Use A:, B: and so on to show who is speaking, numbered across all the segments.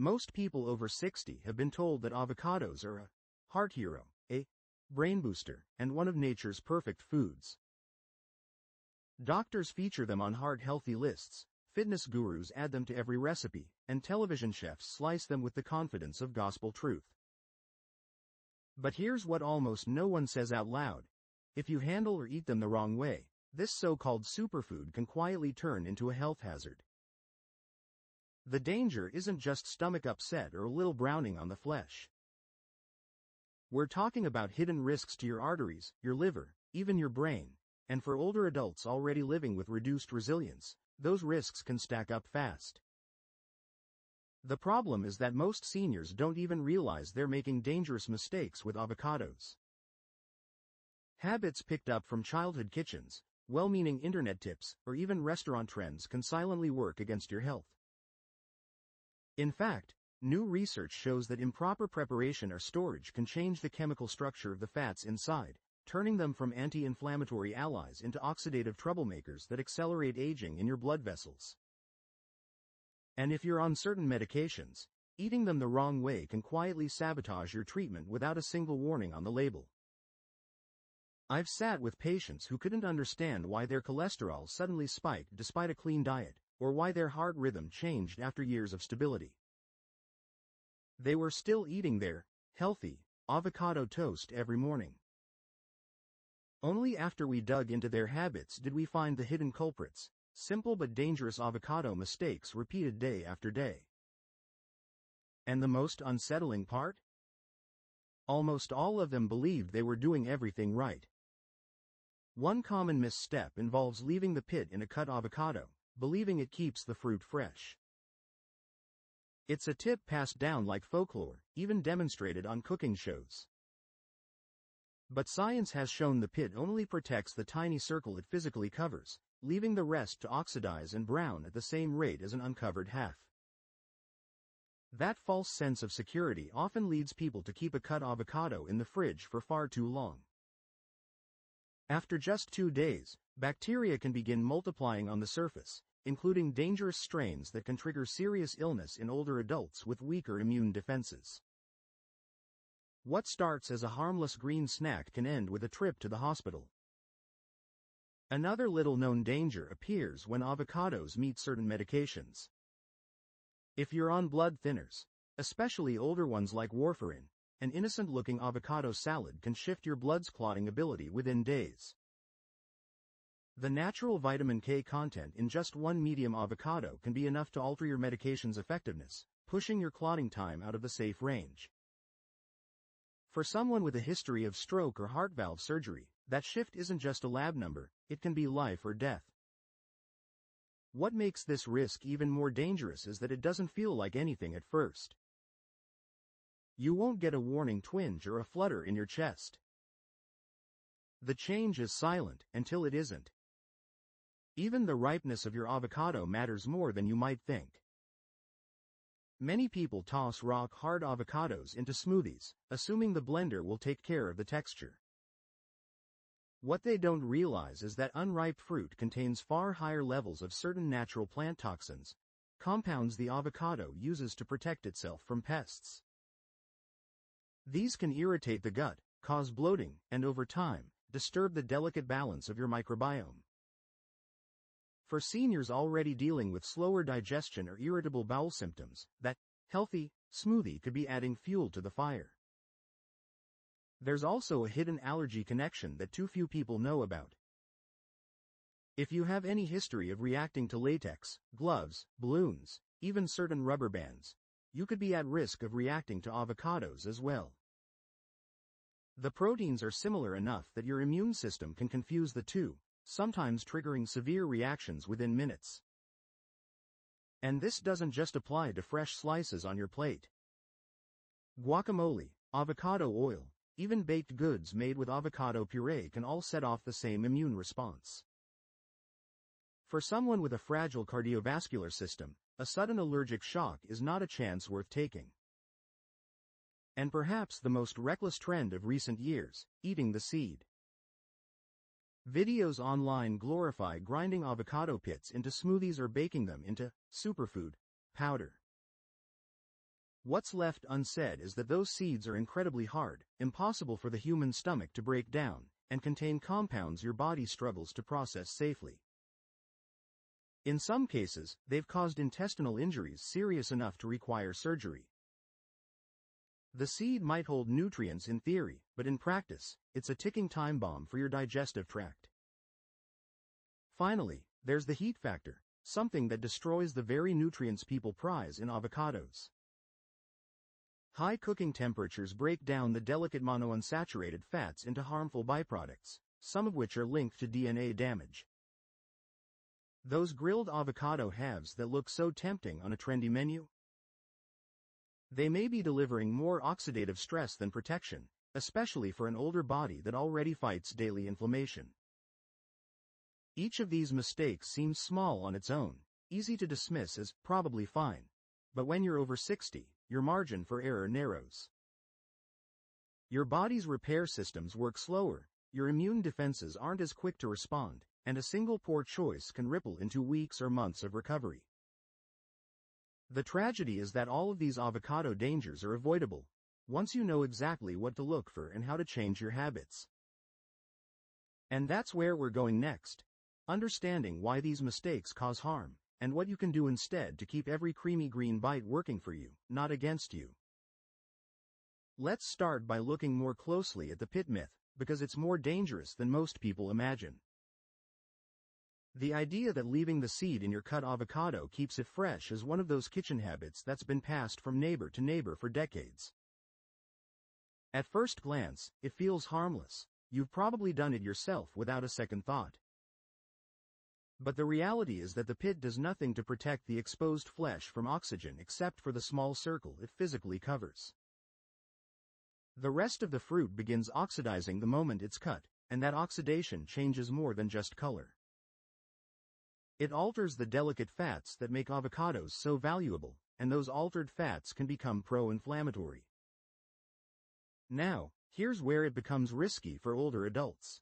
A: Most people over 60 have been told that avocados are a heart hero, a brain booster, and one of nature's perfect foods. Doctors feature them on heart-healthy lists, fitness gurus add them to every recipe, and television chefs slice them with the confidence of gospel truth. But here's what almost no one says out loud. If you handle or eat them the wrong way, this so-called superfood can quietly turn into a health hazard. The danger isn't just stomach upset or a little browning on the flesh. We're talking about hidden risks to your arteries, your liver, even your brain, and for older adults already living with reduced resilience, those risks can stack up fast. The problem is that most seniors don't even realize they're making dangerous mistakes with avocados. Habits picked up from childhood kitchens, well-meaning internet tips, or even restaurant trends can silently work against your health. In fact, new research shows that improper preparation or storage can change the chemical structure of the fats inside, turning them from anti-inflammatory allies into oxidative troublemakers that accelerate aging in your blood vessels. And if you're on certain medications, eating them the wrong way can quietly sabotage your treatment without a single warning on the label. I've sat with patients who couldn't understand why their cholesterol suddenly spiked despite a clean diet, or why their heart rhythm changed after years of stability. They were still eating their healthy avocado toast every morning. Only after we dug into their habits did we find the hidden culprits, simple but dangerous avocado mistakes repeated day after day. And the most unsettling part? Almost all of them believed they were doing everything right. One common misstep involves leaving the pit in a cut avocado, believing it keeps the fruit fresh. It's a tip passed down like folklore, even demonstrated on cooking shows. But science has shown the pit only protects the tiny circle it physically covers, leaving the rest to oxidize and brown at the same rate as an uncovered half. That false sense of security often leads people to keep a cut avocado in the fridge for far too long. After just 2 days, bacteria can begin multiplying on the surface, including dangerous strains that can trigger serious illness in older adults with weaker immune defenses. What starts as a harmless green snack can end with a trip to the hospital. Another little-known danger appears when avocados meet certain medications. If you're on blood thinners, especially older ones like warfarin, an innocent-looking avocado salad can shift your blood's clotting ability within days. The natural vitamin K content in just one medium avocado can be enough to alter your medication's effectiveness, pushing your clotting time out of the safe range. For someone with a history of stroke or heart valve surgery, that shift isn't just a lab number, it can be life or death. What makes this risk even more dangerous is that it doesn't feel like anything at first. You won't get a warning twinge or a flutter in your chest. The change is silent until it isn't. Even the ripeness of your avocado matters more than you might think. Many people toss rock-hard avocados into smoothies, assuming the blender will take care of the texture. What they don't realize is that unripe fruit contains far higher levels of certain natural plant toxins, compounds the avocado uses to protect itself from pests. These can irritate the gut, cause bloating, and over time, disturb the delicate balance of your microbiome. For seniors already dealing with slower digestion or irritable bowel symptoms, that healthy smoothie could be adding fuel to the fire. There's also a hidden allergy connection that too few people know about. If you have any history of reacting to latex, gloves, balloons, even certain rubber bands, you could be at risk of reacting to avocados as well. The proteins are similar enough that your immune system can confuse the two, sometimes triggering severe reactions within minutes. And this doesn't just apply to fresh slices on your plate. Guacamole, avocado oil, even baked goods made with avocado puree can all set off the same immune response. For someone with a fragile cardiovascular system, a sudden allergic shock is not a chance worth taking. And perhaps the most reckless trend of recent years, eating the seed. Videos online glorify grinding avocado pits into smoothies or baking them into superfood powder. What's left unsaid is that those seeds are incredibly hard, impossible for the human stomach to break down, and contain compounds your body struggles to process safely. In some cases, they've caused intestinal injuries serious enough to require surgery. The seed might hold nutrients in theory, but in practice, it's a ticking time bomb for your digestive tract. Finally, there's the heat factor, something that destroys the very nutrients people prize in avocados. High cooking temperatures break down the delicate monounsaturated fats into harmful byproducts, some of which are linked to DNA damage. Those grilled avocado halves that look so tempting on a trendy menu? They may be delivering more oxidative stress than protection, especially for an older body that already fights daily inflammation. Each of these mistakes seems small on its own, easy to dismiss as probably fine. But when you're over 60, your margin for error narrows. Your body's repair systems work slower, your immune defenses aren't as quick to respond, and a single poor choice can ripple into weeks or months of recovery. The tragedy is that all of these avocado dangers are avoidable, once you know exactly what to look for and how to change your habits. And that's where we're going next, understanding why these mistakes cause harm, and what you can do instead to keep every creamy green bite working for you, not against you. Let's start by looking more closely at the pit myth, because it's more dangerous than most people imagine. The idea that leaving the seed in your cut avocado keeps it fresh is one of those kitchen habits that's been passed from neighbor to neighbor for decades. At first glance, it feels harmless. You've probably done it yourself without a second thought. But the reality is that the pit does nothing to protect the exposed flesh from oxygen except for the small circle it physically covers. The rest of the fruit begins oxidizing the moment it's cut, and that oxidation changes more than just color. It alters the delicate fats that make avocados so valuable, and those altered fats can become pro-inflammatory. Now, here's where it becomes risky for older adults.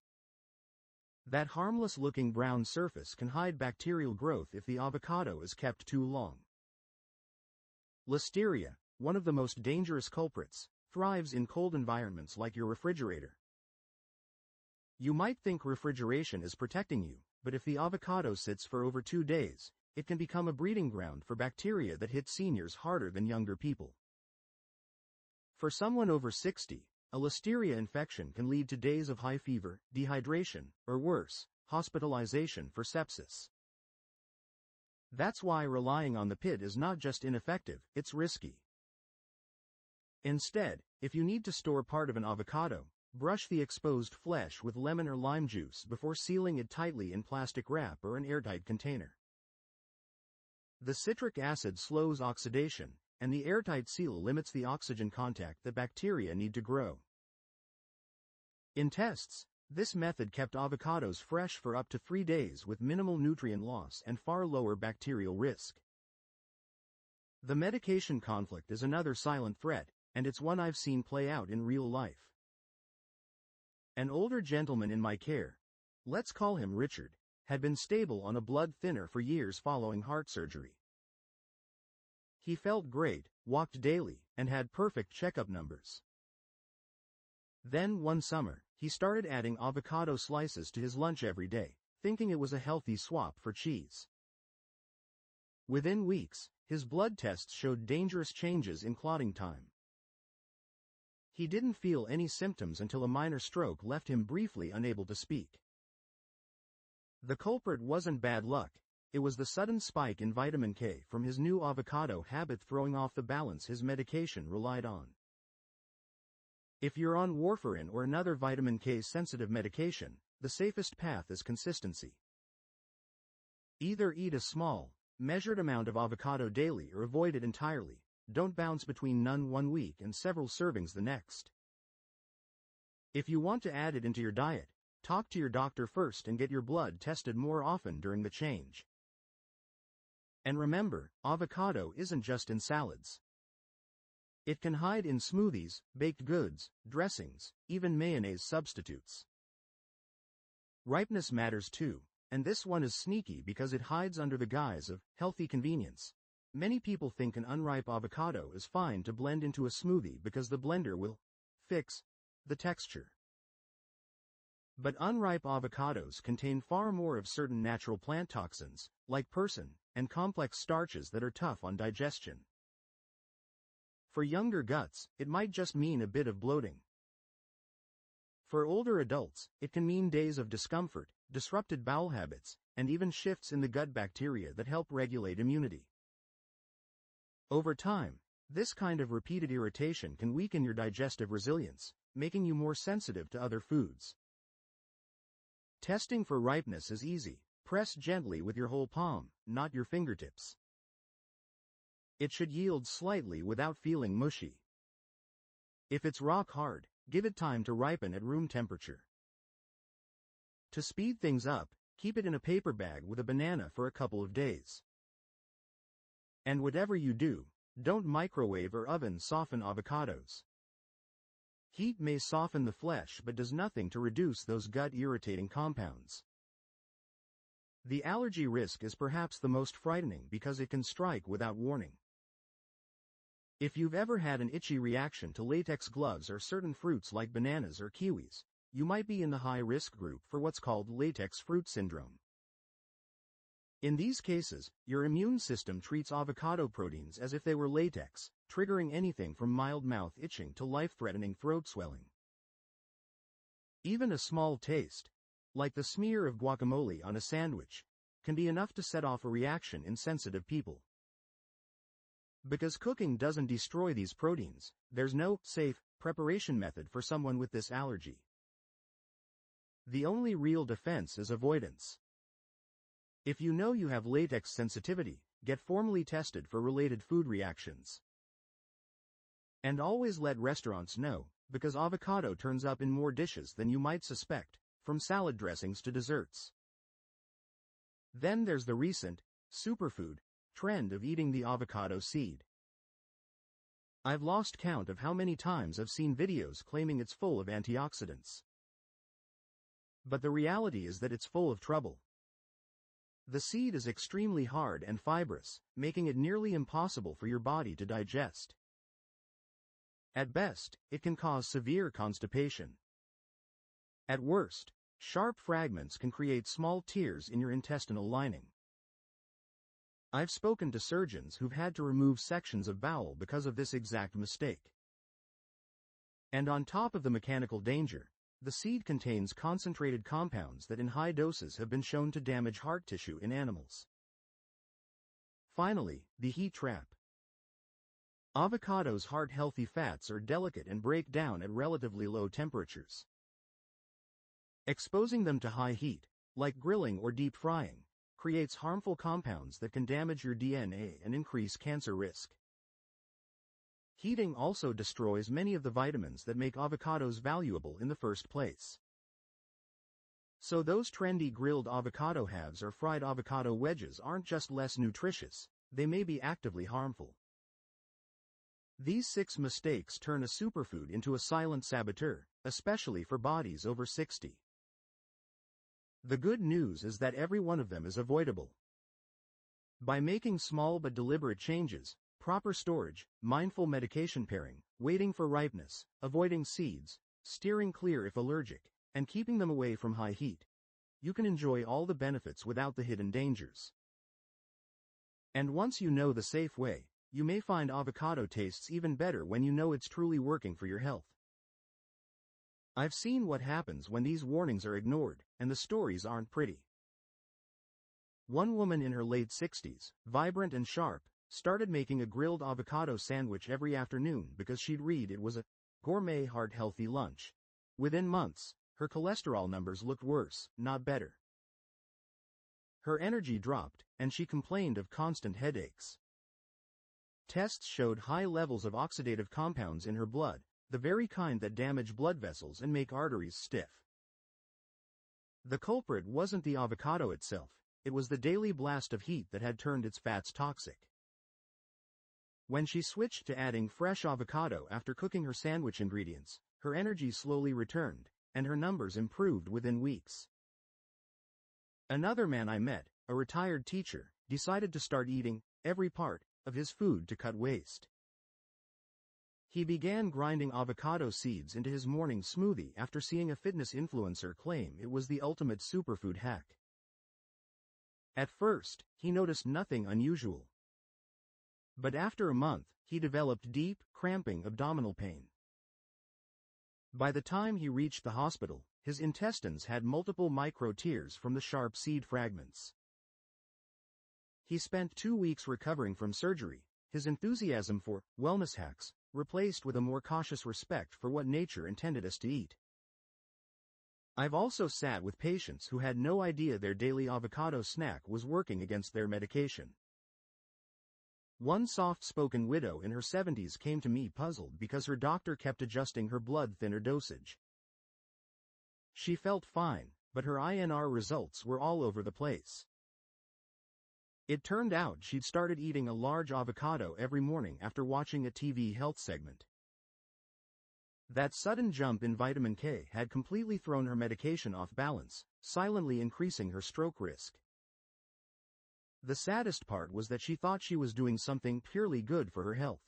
A: That harmless-looking brown surface can hide bacterial growth if the avocado is kept too long. Listeria, one of the most dangerous culprits, thrives in cold environments like your refrigerator. You might think refrigeration is protecting you, but if the avocado sits for over 2 days, it can become a breeding ground for bacteria that hit seniors harder than younger people. For someone over 60, a listeria infection can lead to days of high fever, dehydration, or worse, hospitalization for sepsis. That's why relying on the pit is not just ineffective, it's risky. Instead, if you need to store part of an avocado, brush the exposed flesh with lemon or lime juice before sealing it tightly in plastic wrap or an airtight container. The citric acid slows oxidation, and the airtight seal limits the oxygen contact that bacteria need to grow. In tests, this method kept avocados fresh for up to 3 days with minimal nutrient loss and far lower bacterial risk. The medication conflict is another silent threat, and it's one I've seen play out in real life. An older gentleman in my care, let's call him Richard, had been stable on a blood thinner for years following heart surgery. He felt great, walked daily, and had perfect checkup numbers. Then one summer, he started adding avocado slices to his lunch every day, thinking it was a healthy swap for cheese. Within weeks, his blood tests showed dangerous changes in clotting time. He didn't feel any symptoms until a minor stroke left him briefly unable to speak. The culprit wasn't bad luck, it was the sudden spike in vitamin K from his new avocado habit throwing off the balance his medication relied on. If you're on warfarin or another vitamin K-sensitive medication, the safest path is consistency. Either eat a small, measured amount of avocado daily or avoid it entirely. Don't bounce between none 1 week and several servings the next. If you want to add it into your diet, talk to your doctor first and get your blood tested more often during the change. And remember, avocado isn't just in salads. It can hide in smoothies, baked goods, dressings, even mayonnaise substitutes. Ripeness matters too, and this one is sneaky because it hides under the guise of healthy convenience. Many people think an unripe avocado is fine to blend into a smoothie because the blender will fix the texture. But unripe avocados contain far more of certain natural plant toxins, like persin, and complex starches that are tough on digestion. For younger guts, it might just mean a bit of bloating. For older adults, it can mean days of discomfort, disrupted bowel habits, and even shifts in the gut bacteria that help regulate immunity. Over time, this kind of repeated irritation can weaken your digestive resilience, making you more sensitive to other foods. Testing for ripeness is easy. Press gently with your whole palm, not your fingertips. It should yield slightly without feeling mushy. If it's rock hard, give it time to ripen at room temperature. To speed things up, keep it in a paper bag with a banana for a couple of days. And whatever you do, don't microwave or oven soften avocados. Heat may soften the flesh but does nothing to reduce those gut-irritating compounds. The allergy risk is perhaps the most frightening because it can strike without warning. If you've ever had an itchy reaction to latex gloves or certain fruits like bananas or kiwis, you might be in the high-risk group for what's called latex fruit syndrome. In these cases, your immune system treats avocado proteins as if they were latex, triggering anything from mild mouth itching to life-threatening throat swelling. Even a small taste, like the smear of guacamole on a sandwich, can be enough to set off a reaction in sensitive people. Because cooking doesn't destroy these proteins, there's no safe preparation method for someone with this allergy. The only real defense is avoidance. If you know you have latex sensitivity, get formally tested for related food reactions. And always let restaurants know, because avocado turns up in more dishes than you might suspect, from salad dressings to desserts. Then there's the recent superfood trend of eating the avocado seed. I've lost count of how many times I've seen videos claiming it's full of antioxidants. But the reality is that it's full of trouble. The seed is extremely hard and fibrous, making it nearly impossible for your body to digest. At best, it can cause severe constipation. At worst, sharp fragments can create small tears in your intestinal lining. I've spoken to surgeons who've had to remove sections of bowel because of this exact mistake. And on top of the mechanical danger, the seed contains concentrated compounds that in high doses have been shown to damage heart tissue in animals. Finally, the heat trap. Avocados' heart-healthy fats are delicate and break down at relatively low temperatures. Exposing them to high heat, like grilling or deep frying, creates harmful compounds that can damage your DNA and increase cancer risk. Heating also destroys many of the vitamins that make avocados valuable in the first place. So those trendy grilled avocado halves or fried avocado wedges aren't just less nutritious, they may be actively harmful. These 6 mistakes turn a superfood into a silent saboteur, especially for bodies over 60. The good news is that every one of them is avoidable. By making small but deliberate changes, proper storage, mindful medication pairing, waiting for ripeness, avoiding seeds, steering clear if allergic, and keeping them away from high heat, you can enjoy all the benefits without the hidden dangers. And once you know the safe way, you may find avocado tastes even better when you know it's truly working for your health. I've seen what happens when these warnings are ignored, and the stories aren't pretty. One woman in her late 60s, vibrant and sharp, started making a grilled avocado sandwich every afternoon because she'd read it was a gourmet heart-healthy lunch. Within months, her cholesterol numbers looked worse, not better. Her energy dropped, and she complained of constant headaches. Tests showed high levels of oxidative compounds in her blood, the very kind that damage blood vessels and make arteries stiff. The culprit wasn't the avocado itself, it was the daily blast of heat that had turned its fats toxic. When she switched to adding fresh avocado after cooking her sandwich ingredients, her energy slowly returned, and her numbers improved within weeks. Another man I met, a retired teacher, decided to start eating every part of his food to cut waste. He began grinding avocado seeds into his morning smoothie after seeing a fitness influencer claim it was the ultimate superfood hack. At first, he noticed nothing unusual. But after a month, he developed deep, cramping abdominal pain. By the time he reached the hospital, his intestines had multiple micro-tears from the sharp seed fragments. He spent 2 weeks recovering from surgery, his enthusiasm for wellness hacks replaced with a more cautious respect for what nature intended us to eat. I've also sat with patients who had no idea their daily avocado snack was working against their medication. One soft-spoken widow in her 70s came to me puzzled because her doctor kept adjusting her blood thinner dosage. She felt fine, but her INR results were all over the place. It turned out she'd started eating a large avocado every morning after watching a TV health segment. That sudden jump in vitamin K had completely thrown her medication off balance, silently increasing her stroke risk. The saddest part was that she thought she was doing something purely good for her health.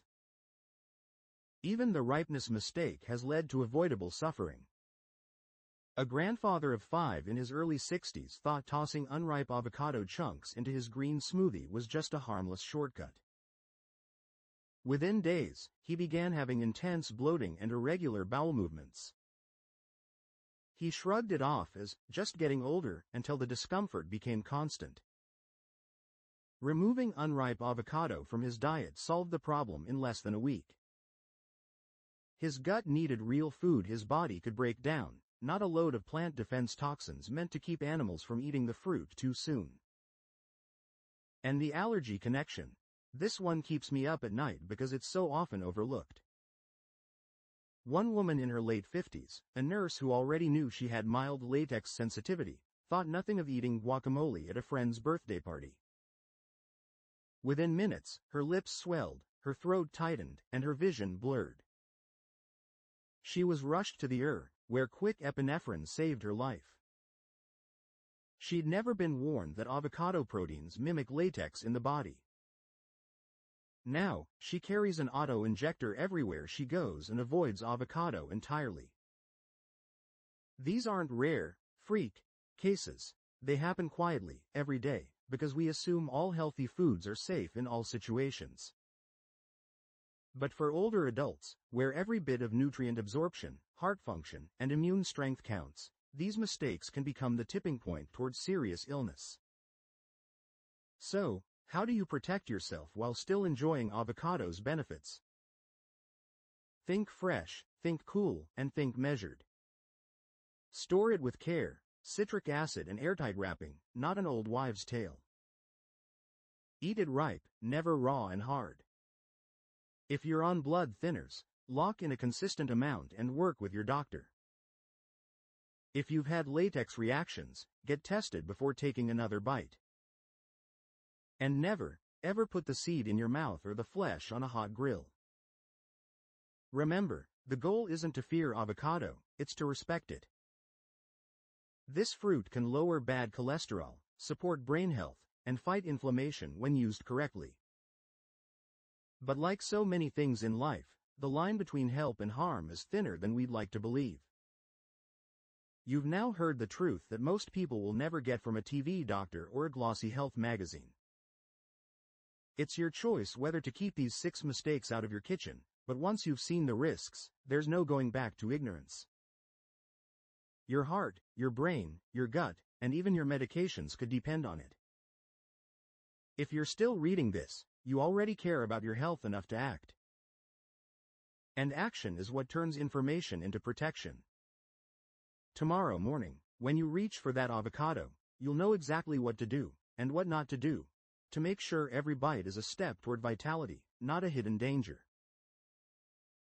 A: Even the ripeness mistake has led to avoidable suffering. A grandfather of 5 in his early 60s thought tossing unripe avocado chunks into his green smoothie was just a harmless shortcut. Within days, he began having intense bloating and irregular bowel movements. He shrugged it off as just getting older until the discomfort became constant. Removing unripe avocado from his diet solved the problem in less than a week. His gut needed real food his body could break down, not a load of plant defense toxins meant to keep animals from eating the fruit too soon. And the allergy connection. This one keeps me up at night because it's so often overlooked. One woman in her late 50s, a nurse who already knew she had mild latex sensitivity, thought nothing of eating guacamole at a friend's birthday party. Within minutes, her lips swelled, her throat tightened, and her vision blurred. She was rushed to the ER, where quick epinephrine saved her life. She'd never been warned that avocado proteins mimic latex in the body. Now, she carries an auto-injector everywhere she goes and avoids avocado entirely. These aren't rare, freak cases. They happen quietly, every day, because we assume all healthy foods are safe in all situations. But for older adults, where every bit of nutrient absorption, heart function, and immune strength counts, these mistakes can become the tipping point towards serious illness. So, how do you protect yourself while still enjoying avocado's benefits? Think fresh, think cool, and think measured. Store it with care, citric acid and airtight wrapping, not an old wives' tale. Eat it ripe, never raw and hard. If you're on blood thinners, lock in a consistent amount and work with your doctor. If you've had latex reactions, get tested before taking another bite. And never, ever put the seed in your mouth or the flesh on a hot grill. Remember, the goal isn't to fear avocado, it's to respect it. This fruit can lower bad cholesterol, support brain health, and fight inflammation when used correctly. But like so many things in life, the line between help and harm is thinner than we'd like to believe. You've now heard the truth that most people will never get from a TV doctor or a glossy health magazine. It's your choice whether to keep these 6 mistakes out of your kitchen, but once you've seen the risks, there's no going back to ignorance. Your heart, your brain, your gut, and even your medications could depend on it. If you're still reading this, you already care about your health enough to act. And action is what turns information into protection. Tomorrow morning, when you reach for that avocado, you'll know exactly what to do, and what not to do, to make sure every bite is a step toward vitality, not a hidden danger.